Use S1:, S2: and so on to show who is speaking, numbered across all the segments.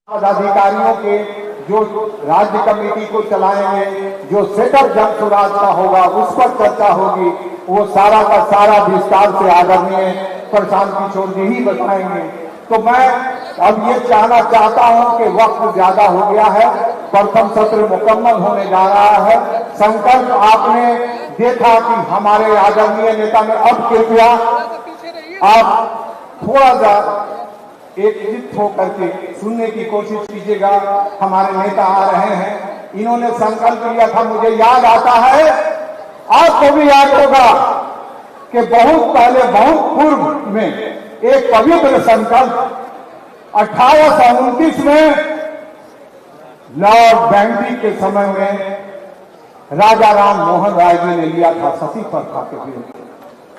S1: पदाधिकारियों के जो राज्य कमेटी को चलाएंगे, जो सेटअप जन स्वराज का होगा उस पर चर्चा होगी, वो सारा का सारा विस्तार से आदरणीय प्रशांत किशोर जी ही बताएंगे। तो मैं अब ये कहना चाहता हूं कि वक्त ज्यादा हो गया है, प्रथम सत्र मुकम्मल होने जा रहा है। संकल्प आपने देखा कि हमारे आदरणीय नेता ने, अब कृपया आप थोड़ा सा एकजुट होकर के सुनने की कोशिश कीजिएगा। हमारे नेता आ रहे हैं, इन्होंने संकल्प लिया था, मुझे याद आता है, आपको भी याद होगा कि बहुत पहले, बहुत पूर्व में एक पवित्र संकल्प 1829 में लॉर्ड बैंटिंग के समय में राजा राम मोहन राय जी ने लिया था सती प्रथा के विरुद्ध।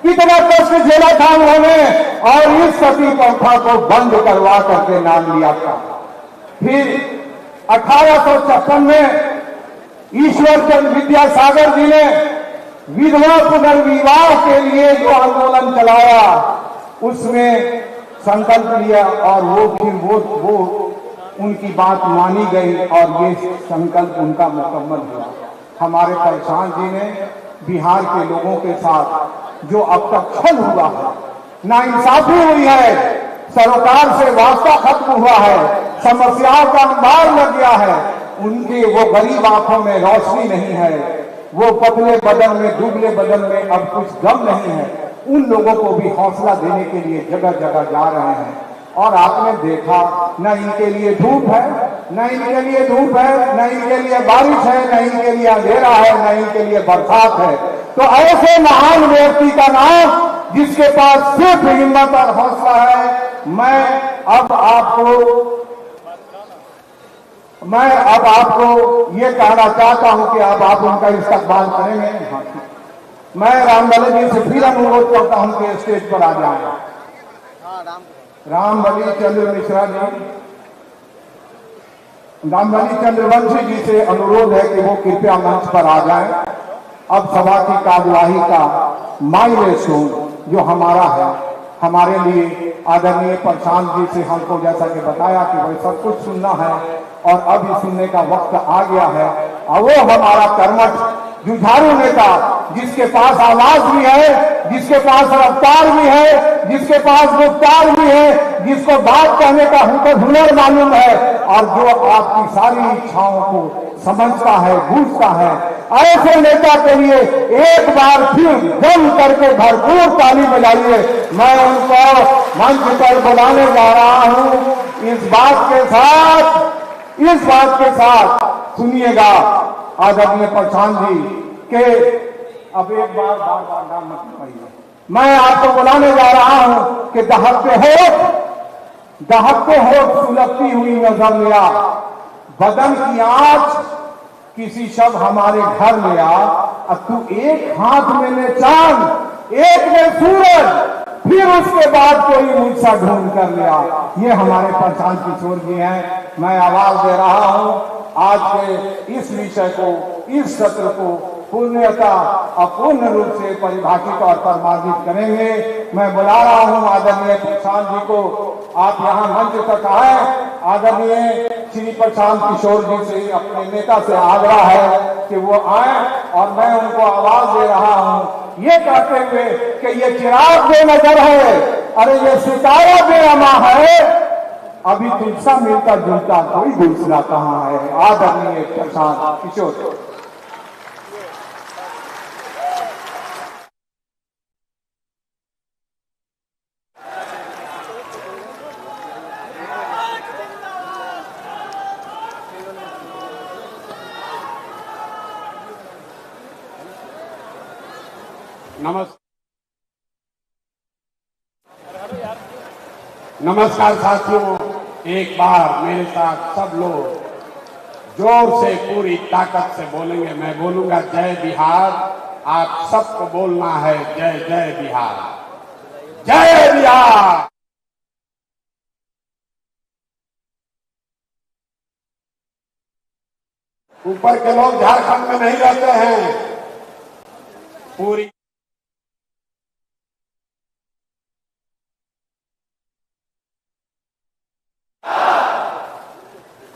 S1: कितना कष्ट झेला था उन्होंने और इस सती प्रथा को बंद करवा करके नाम लिया था। फिर 1856 में ईश्वर चंद्र विद्यासागर जी ने विधवा पुनर्विवाह के लिए जो आंदोलन चलाया, उसमें संकल्प लिया और वो उनकी बात मानी गई और ये संकल्प उनका मुकम्मल हुआ। हमारे प्रशांत जी ने बिहार के लोगों के साथ जो अब तक छल हुआ है, नाइंसाफी हुई है, सरकार से वास्ता खत्म हुआ है, समस्याओं का अंबार लग गया है, उनके वो गरीब आंखों में रोशनी नहीं है, वो पतले बदन में, दुबले बदन में अब कुछ गम नहीं है। उन लोगों को भी हौसला देने के लिए जगह जगह जा रहे हैं। और आपने देखा, न इनके लिए धूप है, न इनके लिए धूप है, न इनके लिए बारिश है, न इनके लिए अंधेरा है, न इनके लिए बरसात है। तो ऐसे महान व्यक्ति का नाम जिसके पास सिर्फ हिम्मत और हौसला है, मैं अब आपको ये कहना चाहता हूं कि अब आप उनका इस्तकबाल करेंगे। मैं रामबली जी से फिर अनुरोध करता हूं कि स्टेज पर आ जाए। रामबली चंद्र मिश्रा जी, रामबली चंद्रवंशी जी से अनुरोध है कि वो कृपया मंच पर आ जाएं। अब सभा की कार्यवाही का माइलस्टोन जो हमारा है, हमारे लिए आदरणीय प्रशांत जी से हमको जैसा कि बताया कि वही सब कुछ सुनना है और अब इस सुनने का वक्त आ गया है। और वो हमारा कर्मठ जुझारू नेता, जिसके पास आवाज भी है, जिसके पास रफ्तार भी है, जिसके पास गुफ्तार भी है, जिसको बात कहने का हुनर मालूम है और जो आपकी सारी इच्छाओं को समझता है, बूझता है, ऐसे नेता के लिए एक बार फिर जम करके भरपूर ताली बजाइए। मैं उनको मंच पर बुलाने जा रहा हूं। इस बात के साथ सुनिएगा आदरणीय प्रशांत जी के, अब एक बार बार नाम मत बताइए। मैं आपको बुलाने जा रहा हूं कि दहकते हो सुलगती हुई नजर लिया, बदन की आंच किसी शब हमारे घर में आ, अब तू एक हाथ में ले चांद, एक में सूरज, फिर उसके बाद कोई मुझसा ढूंढ कर लिया। ये हमारे प्रशांत किशोर जी हैं। मैं आवाज दे रहा हूं आज के इस विषय को, इस सत्र को पूर्णतः अपूर्ण रूप से परिभाषित और प्रमाणित करेंगे। मैं बुला रहा हूं आदरणीय प्रशांत जी को, आप यहाँ मंच तक आए। आदरणीय श्री प्रशांत किशोर जी से, अपने नेता से आग्रह है कि वो आए और मैं उनको आवाज दे रहा हूं ये कहते हुए कि ये चिराग बेनजर है, अरे ये सितारा बेअमा है, अभी तुझसा मिलता जुलता कोई दूसरा कहां है। आदरणीय प्रशांत किशोर।
S2: नमस्कार साथियों, एक बार मेरे साथ सब लोग जोर से पूरी ताकत से बोलेंगे। मैं बोलूंगा जय बिहार, आप सबको बोलना है जय जय बिहार, जय बिहार। ऊपर के लोग झारखंड में नहीं रहते हैं, पूरी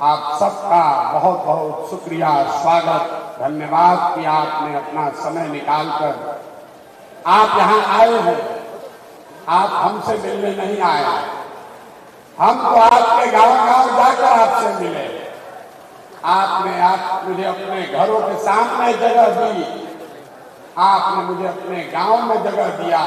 S2: आप सबका बहुत बहुत शुक्रिया, स्वागत, धन्यवाद कि आपने अपना समय निकालकर आप यहाँ आए हैं। आप हमसे मिलने नहीं आए, हम तो आपके गांव-गांव जाकर आपसे मिले। आपने मुझे अपने घरों के सामने जगह दी, आपने मुझे अपने गांव में जगह दिया।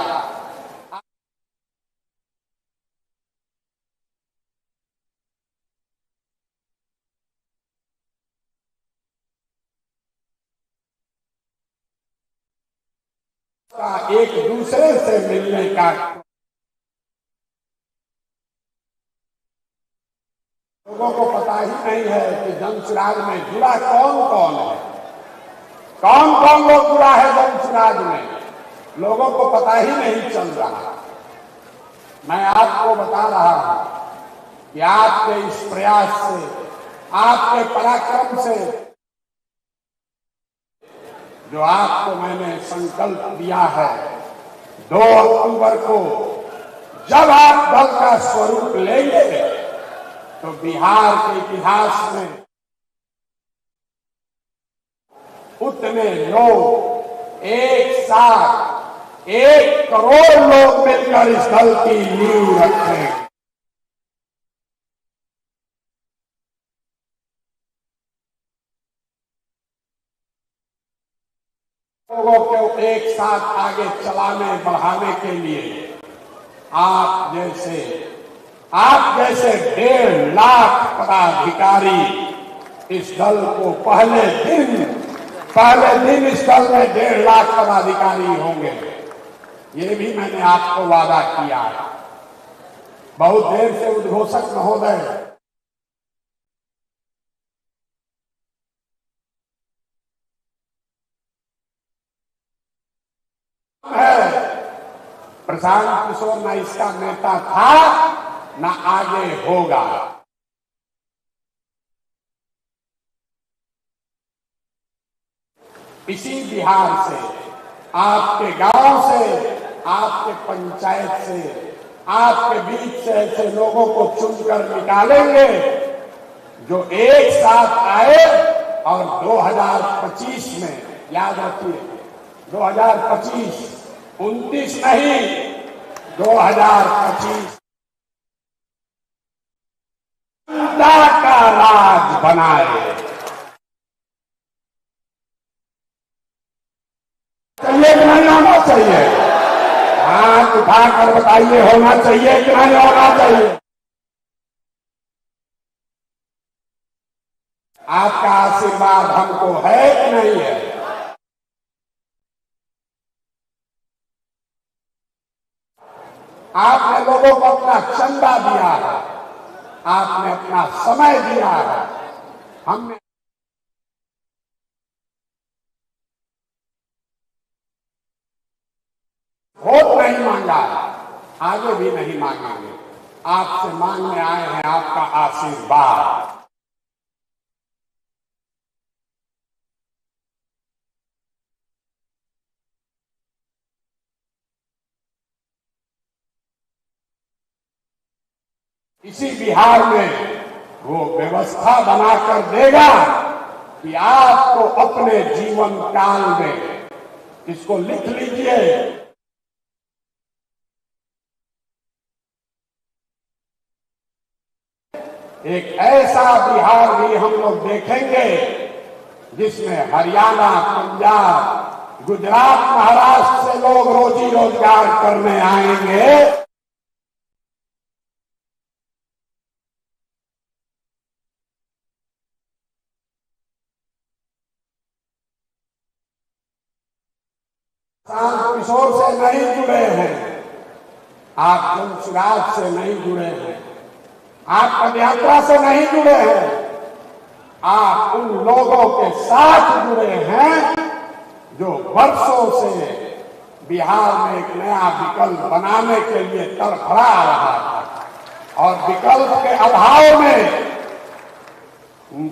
S2: एक दूसरे से मिलने का लोगों को पता ही नहीं है कि जनसुराज में जुड़ा कौन कौन है, कौन कौन लोग जुड़ा है जनसुराज में, लोगों को पता ही नहीं चल रहा। मैं आपको बता रहा हूं कि आपके इस प्रयास से, आपके पराक्रम से, जो आपको मैंने संकल्प दिया है 2 अक्टूबर को जब आप दल का स्वरूप लेंगे तो बिहार के इतिहास में उतने लोग एक साथ 1 करोड़ लोग मिलकर इस दल की नींव रखेंगे। लोगों को एक साथ आगे चलाने बढ़ाने के लिए आप जैसे 1.5 लाख पदाधिकारी इस दल को पहले दिन इस दल में 1.5 लाख पदाधिकारी होंगे। ये भी मैंने आपको वादा किया है। बहुत देर से उद्घोषक महोदय प्रशांत किशोर न इसका नेता था न आगे होगा। इसी बिहार से, आपके गांव से, आपके पंचायत से, आपके बीच से ऐसे लोगों को चुनकर निकालेंगे जो एक साथ आए और 2025 में, याद रखिए 2025, 29 नहीं, 2025 जनता का राज बनाए। चाहिए कि नहीं होना चाहिए? हाथ उठाकर बताइए, होना चाहिए कि नहीं होना चाहिए? आपका आशीर्वाद हमको है कि नहीं है? आपने लोगों को अपना चंदा दिया है, आपने अपना समय दिया है, हमने वोट नहीं मांगा, आगे भी नहीं मांगेंगे। आपसे मांगने आए हैं आपका आशीर्वाद। इसी बिहार में वो व्यवस्था बनाकर देगा कि आपको अपने जीवन काल में, इसको लिख लीजिए, एक ऐसा बिहार भी हम लोग देखेंगे जिसमें हरियाणा, पंजाब, गुजरात, महाराष्ट्र से लोग रोजी रोजगार करने आएंगे। प्रशांत किशोर से नहीं जुड़े हैं, आप जनसुराज से नहीं जुड़े हैं, आप पदयात्रा से नहीं जुड़े हैं, आप उन लोगों के साथ जुड़े हैं जो वर्षों से बिहार में एक नया विकल्प बनाने के लिए तड़फड़ा रहा था और विकल्प के अभाव में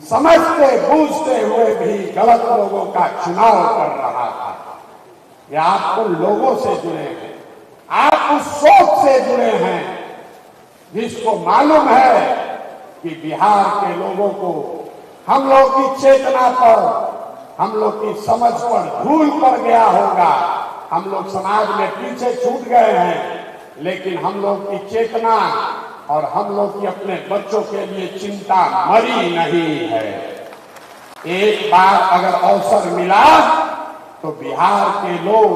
S2: समझते बूझते हुए भी गलत लोगों का चुनाव कर रहा था। ये आप उन लोगों से जुड़े हैं, आप उस सोच से जुड़े हैं जिसको मालूम है कि बिहार के लोगों को हम लोग की चेतना पर, हम लोग की समझ पर धूल पड़ गया होगा। हम लोग समाज में पीछे छूट गए हैं, लेकिन हम लोग की चेतना और हम लोग की अपने बच्चों के लिए चिंता मरी नहीं है। एक बार अगर अवसर मिला तो बिहार के लोग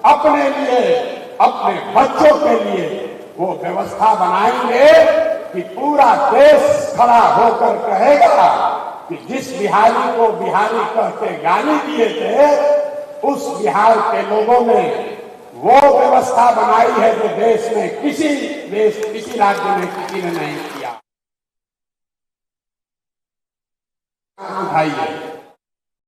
S2: अपने लिए, अपने बच्चों के लिए वो व्यवस्था बनाएंगे कि पूरा देश खड़ा होकर कहेगा कि जिस बिहारी को बिहारी कहते गाली दिए थे, उस बिहार के लोगों ने वो व्यवस्था बनाई है जो देश में किसी राज्य में किसी ने नहीं किया। उठाइए